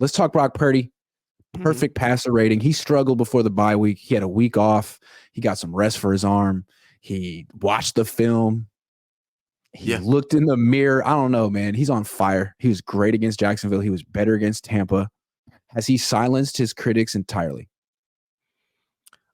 Let's talk Brock Purdy. Perfect passer rating. He struggled before the bye week. He had a week off. He got some rest for his arm. He watched the film. He looked in the mirror. I don't know, man. He's on fire. He was great against Jacksonville. He was better against Tampa. Has he silenced his critics entirely?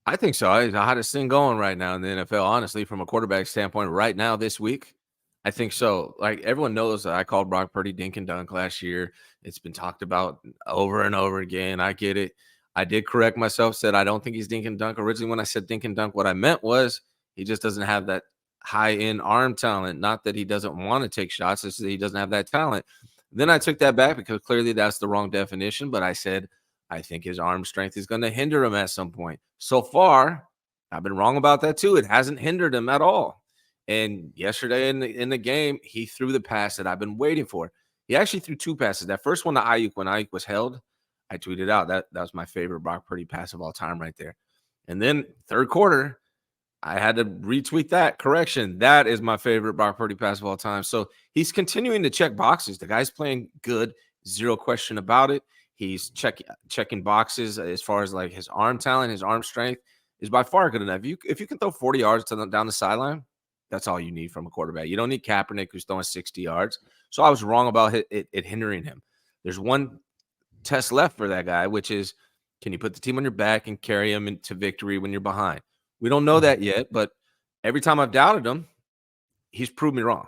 I think so. I had this thing going right now in the NFL, honestly, from a quarterback standpoint, right now this week. I think so. Like, everyone knows that I called Brock Purdy dink and dunk last year. It's been talked about over and over again. I get it. I did correct myself, said I don't think he's dink and dunk. Originally, when I said dink and dunk, what I meant was he just doesn't have that high-end arm talent. Not that he doesn't want to take shots, it's that he doesn't have that talent. Then I took that back because clearly that's the wrong definition. But I said I think his arm strength is going to hinder him at some point. So far, I've been wrong about that too. It hasn't hindered him at all. And yesterday in the game, he threw the pass that I've been waiting for. He actually threw two passes. That first one to Ayuk, when Ayuk was held, I tweeted out that was my favorite Brock Purdy pass of all time right there. And then third quarter, I had to retweet that. Correction. That is my favorite Brock Purdy pass of all time. So he's continuing to check boxes. The guy's playing good, zero question about it. He's checking boxes as far as like his arm talent, his arm strength is by far good enough. If you can throw 40 yards down the sideline, that's all you need from a quarterback. You don't need Kaepernick who's throwing 60 yards. So I was wrong about it hindering him. There's one test left for that guy, which is, can you put the team on your back and carry him into victory when you're behind? We don't know that yet, but every time I've doubted him, he's proved me wrong.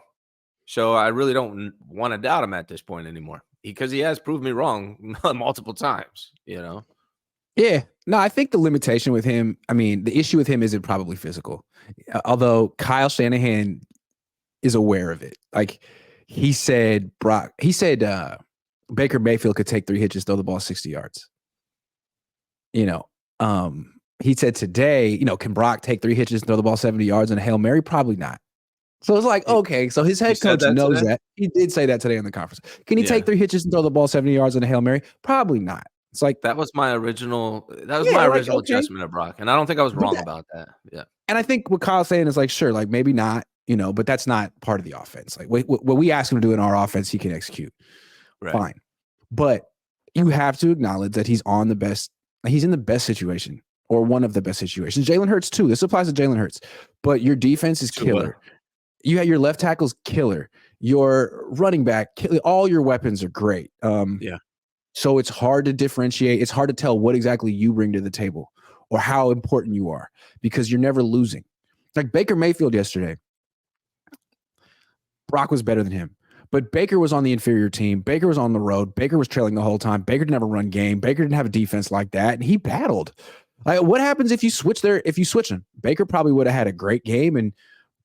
So I really don't want to doubt him at this point anymore because he has proved me wrong multiple times, you know? Yeah. No, I think the limitation with him, I mean, the issue with him isn't probably physical. Although Kyle Shanahan is aware of it. Like he said Baker Mayfield could take 3 hitches, throw the ball 60 yards. You know, he said today, can Brock take 3 hitches and throw the ball 70 yards in a Hail Mary? Probably not. So it's like, okay, so his head coach knows that. He did say that today in the conference. Can he take 3 hitches and throw the ball 70 yards in a Hail Mary? Probably not. It's like that was my original adjustment of Brock. And I don't think I was wrong about that. Yeah. And I think what Kyle's saying is like, sure, like maybe not, but that's not part of the offense. Like what we ask him to do in our offense, he can execute. Right. Fine. But you have to acknowledge that he's in the best situation or one of the best situations. Jalen Hurts too. This applies to Jalen Hurts. But your defense is killer. You have your left tackle's killer. Your running back, all your weapons are great. Yeah. So it's hard to differentiate. It's hard to tell what exactly you bring to the table or how important you are because you're never losing. Like Baker Mayfield yesterday, Brock was better than him. But Baker was on the inferior team. Baker was on the road. Baker was trailing the whole time. Baker didn't have a run game. Baker didn't have a defense like that. And he battled. Like, what happens if you switch him? Baker probably would have had a great game and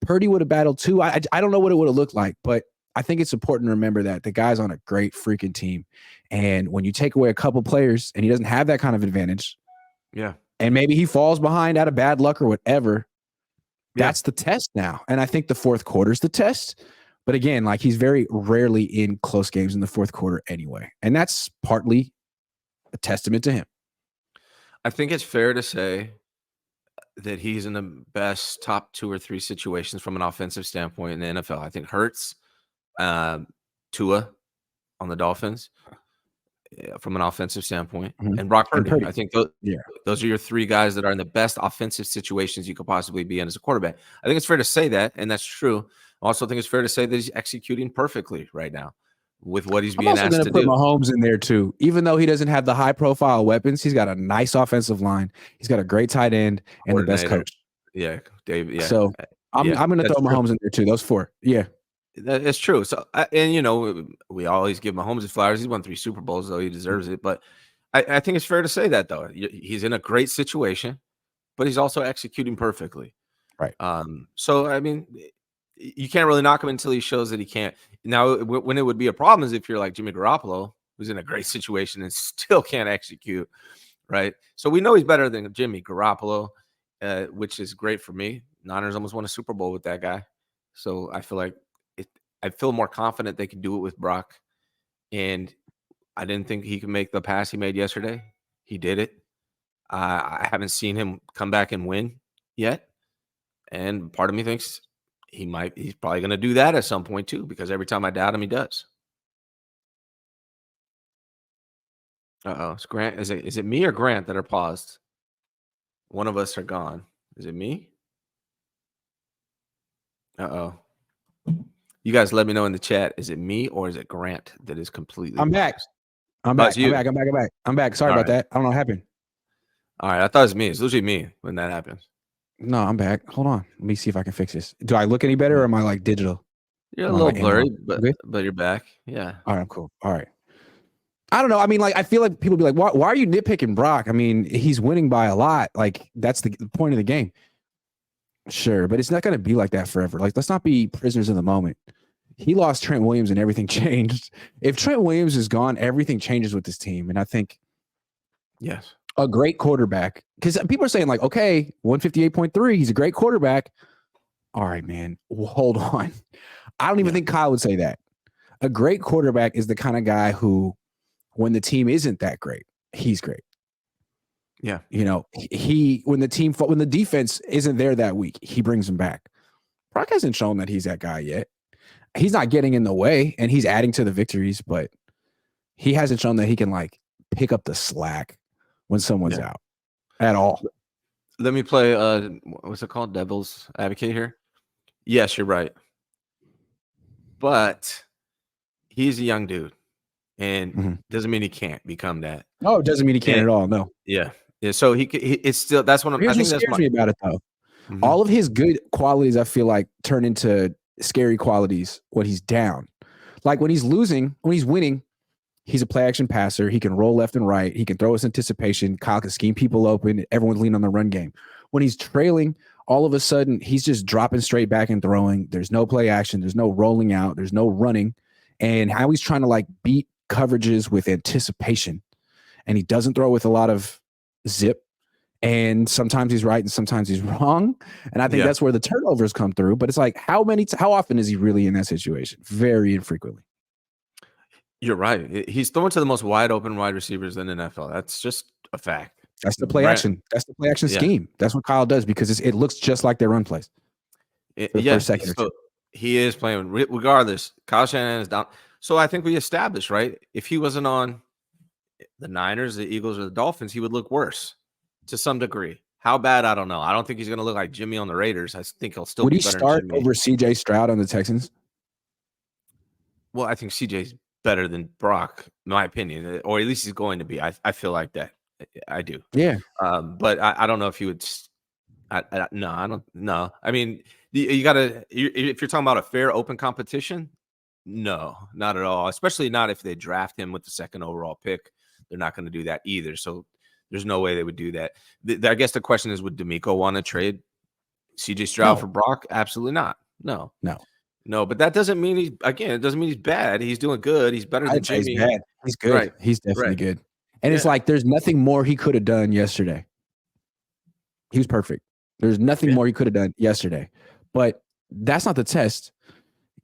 Purdy would have battled too. I don't know what it would have looked like, but I think it's important to remember that the guy's on a great freaking team. And when you take away a couple players and he doesn't have that kind of advantage, and maybe he falls behind out of bad luck or whatever, that's the test now. And I think the fourth quarter is the test. But again, like he's very rarely in close games in the fourth quarter anyway. And that's partly a testament to him. I think it's fair to say that he's in the best top 2 or 3 situations from an offensive standpoint in the NFL. I think Hurts, Tua on the Dolphins from an offensive standpoint, and Brock Purdy. I think those are your 3 guys that are in the best offensive situations you could possibly be in as a quarterback. I think it's fair to say that, and that's true. I also think it's fair to say that he's executing perfectly right now with what he's being asked to do. I'm also going to put Mahomes in there too. Even though he doesn't have the high-profile weapons, he's got a nice offensive line. He's got a great tight end and the best coach. Yeah, Dave. Yeah. So I'm going to throw Mahomes in there too. Those 4. Yeah. That's true. So, and we always give Mahomes his flowers. He's won 3 Super Bowls, though he deserves it. But I think it's fair to say that, though. He's in a great situation, but he's also executing perfectly. Right. So, I mean, you can't really knock him until he shows that he can't. Now, when it would be a problem is if you're like Jimmy Garoppolo, who's in a great situation and still can't execute, right? So we know he's better than Jimmy Garoppolo, which is great for me. Niners almost won a Super Bowl with that guy. So I feel like I feel more confident they can do it with Brock. And I didn't think he could make the pass he made yesterday. He did it. I haven't seen him come back and win yet. And part of me thinks he's probably going to do that at some point too, because every time I doubt him, he does. Uh-oh. It's Grant. Is it me or Grant that are paused? One of us are gone. Is it me? Uh-oh. You guys let me know in the chat. Is it me or is it Grant that is completely I'm back. paused? I'm Oh, back. it's I'm you. back. I'm back. I'm back. I'm back. Sorry All about right. that. I don't know what happened. All right. I thought it was me. It's usually me when that happens. No, I'm back. Hold on. Let me see if I can fix this. Do I look any better or am I like digital? You're a Am I little like blurry, analog? Good? but you're back. Yeah. All right, I'm cool. All right. I don't know. I mean, like, I feel like people be like, why are you nitpicking Brock? I mean, he's winning by a lot. Like, that's the point of the game. Sure, but it's not going to be like that forever. Like, let's not be prisoners of the moment. He lost Trent Williams and everything changed. If Trent Williams is gone, everything changes with this team. And I think Yes. a great quarterback, because people are saying, like, okay, 158.3, he's a great quarterback. All right, man, hold on. I don't even think Kyle would say that. A great quarterback is the kind of guy who, when the team isn't that great, he's great. Yeah. You know, when the defense isn't there that week, he brings them back. Brock hasn't shown that he's that guy yet. He's not getting in the way and he's adding to the victories, but he hasn't shown that he can like pick up the slack when someone's out at all. Let me play what's it called? Devil's advocate here. Yes, you're right. But he's a young dude and doesn't mean he can't become that. No, it doesn't mean he can't at all. No. Yeah. Yeah. So it's still, that's what Here's what scares me about it though. All of his good qualities, I feel like, turn into scary qualities when he's down. Like when he's losing, when he's winning, he's a play action passer. He can roll left and right. He can throw his anticipation. Kyle can scheme people open. Everyone's leaning on the run game. When he's trailing, all of a sudden, he's just dropping straight back and throwing. There's no play action. There's no rolling out. There's no running. And how he's trying to like beat coverages with anticipation. And he doesn't throw with a lot of zip. And sometimes he's right and sometimes he's wrong. And I think that's where the turnovers come through. But it's like, how often is he really in that situation? Very infrequently. You're right. He's throwing to the most wide open wide receivers in the NFL. That's just a fact. That's the play action. That's the play action scheme. That's what Kyle does because it looks just like their run plays. Yes, so he is playing regardless. Kyle Shanahan is down. So I think we established, right? If he wasn't on the Niners, the Eagles, or the Dolphins, he would look worse to some degree. How bad? I don't know. I don't think he's going to look like Jimmy on the Raiders. I think he'll still be better than Jimmy. Would he start over CJ Stroud on the Texans? Well, I think CJ's better than Brock, in my opinion, or at least he's going to be. I feel like that. I do. Yeah. But I don't know if he would. No, I don't. No, I mean, you got to. If you're talking about a fair, open competition, no, not at all. Especially not if they draft him with the second overall pick. They're not going to do that either. So there's no way they would do that. I guess the question is, would D'Amico want to trade CJ Stroud for Brock? Absolutely not. No. But that doesn't mean it doesn't mean he's bad. He's doing good. He's better than Jimmy. He's bad. He's good. Right. He's definitely good. And it's like there's nothing more he could have done yesterday. He was perfect. There's nothing more he could have done yesterday. But that's not the test.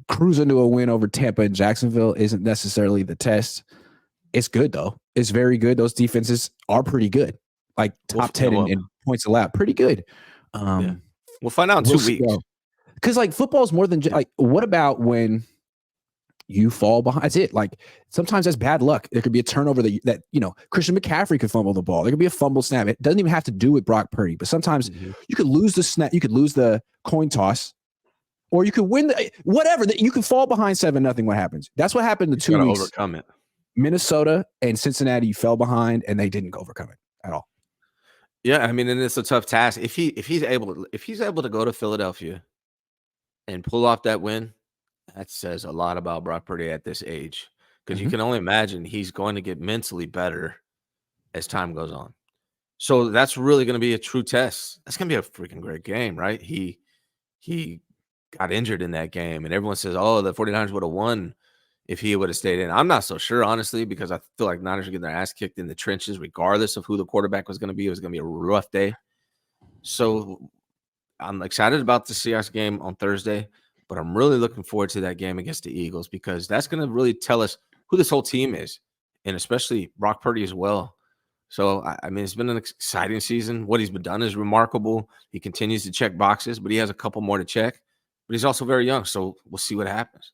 Cruising to a win over Tampa and Jacksonville isn't necessarily the test. It's good, though. It's very good. Those defenses are pretty good. Like top 10 in points allowed. Pretty good. We'll find out in 2 weeks. Because like football is more than like, what about when you fall behind? That's it. Like sometimes that's bad luck. There could be a turnover that Christian McCaffrey could fumble the ball. There could be a fumble snap. It doesn't even have to do with Brock Purdy, but sometimes you could lose the snap. You could lose the coin toss, or you could win whatever. You could fall behind 7-0. What happens? That's what happened in the 2 weeks. Overcome it. Minnesota and Cincinnati fell behind, and they didn't overcome it at all. Yeah, I mean, and it's a tough task. If he's able to go to Philadelphia and pull off that win, that says a lot about Brock Purdy at this age, because you can only imagine he's going to get mentally better as time goes on. So that's really going to be a true test. That's going to be a freaking great game, right? He got injured in that game, and everyone says, oh, the 49ers would have won if he would have stayed in. I'm not so sure, honestly, because I feel like Niners are getting their ass kicked in the trenches, regardless of who the quarterback was going to be. It was going to be a rough day. So I'm excited about the Seahawks game on Thursday, but I'm really looking forward to that game against the Eagles, because that's going to really tell us who this whole team is, and especially Brock Purdy as well. So, I mean, it's been an exciting season. What he's been done is remarkable. He continues to check boxes, but he has a couple more to check. But he's also very young, so we'll see what happens.